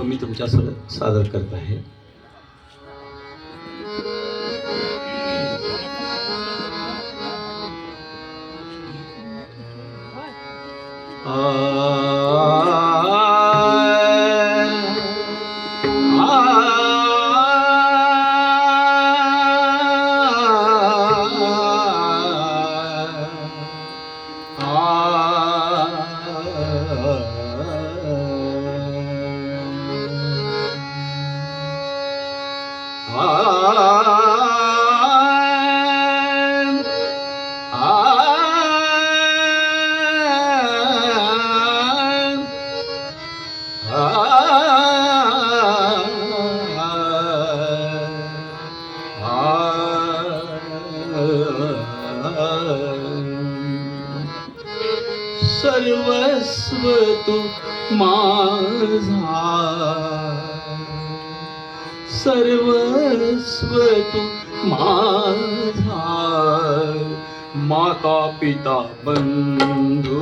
तो मी तुमच्यासमोर सादर करत आहे. सर्वस्व तू माझा, सर्वस्व तू माझा, माता पिता बंधू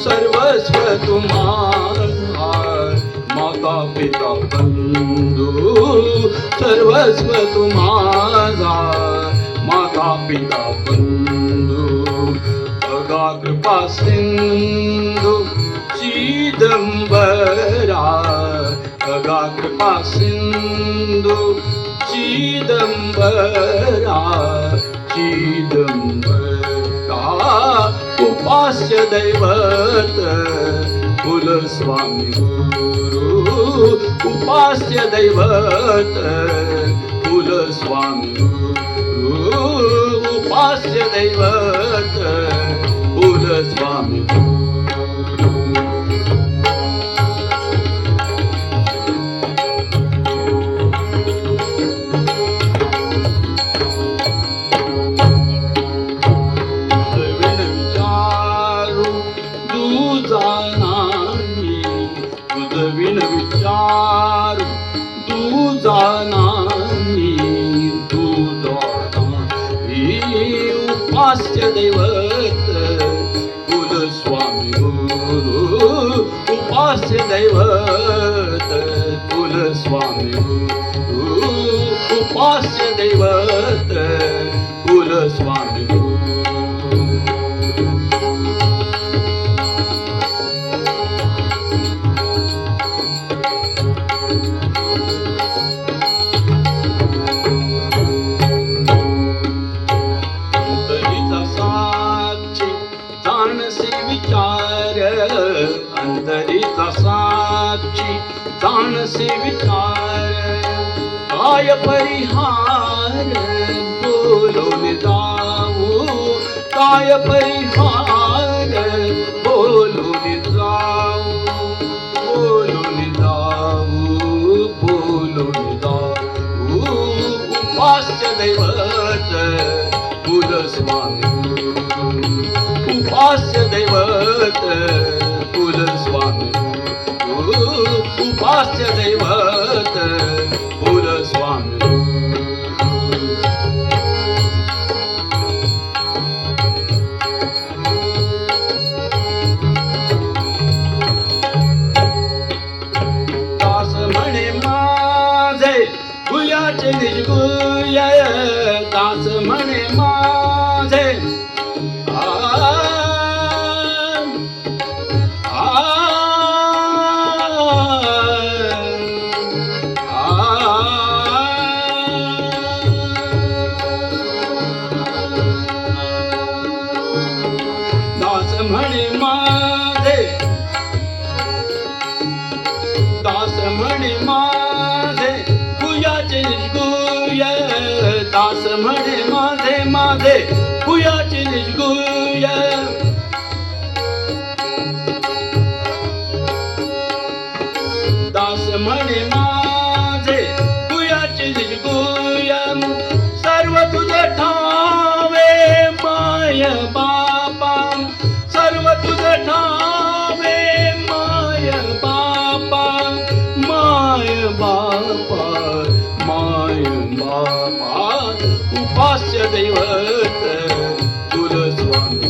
सर्वस्व तू माझा, माता पिता बंधू सर्वस्व तू माझा, माता पिता बंधू अगा कृपा सिंधू चिदंबरा, अगा कृपा सिंधू चिदंबरा, चिदंबरा उपास्य दैवत कुलस्वामी गुरु, उपास्य दैवत कुलस्वामी गुरु, उपास्य दैवत कुलस्वामी गुरु. विन विचार तुझा नाही, तुझा नाही उपास्य दैवत कुलस्वामी गुरु, उपास्य दैवत कुलस्वामी गुरु, उपास्य दैवत कुलस्वामी गुरु. अंतरीचा साक्षी जाणसे विचार, काय परिहार बोलून जाऊ, काय परिहार बोलून जाऊ, बोलून जाऊ, बोलून जाऊ, उपास्य दैवत कुलस्वामी, उपास्य दैवत कुलस्वामी, उपास्य दैवत कुलस्वामी. दास म्हणे माझे गुयाचे निजगुय, दास म्हणे माझे दास म्हणे माझे, दास म्हणे माझे गुयाचे निजगुय, दास म्हणे माझे माझे गुयाचे निजगुय, दास म्हणे माझे गुयाचे निजगुय, सर्व तुझं ठावे माय बापा, सर्व तुझं ठावे माय बापा, माय बापा, माय बापा, उपास्य दैवत कुलस्वामी,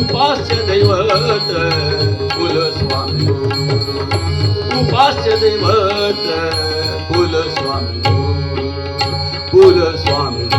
उपास्य दैवत कुलस्वामी. स्वामी उपास्य दैवत कुल स्वामी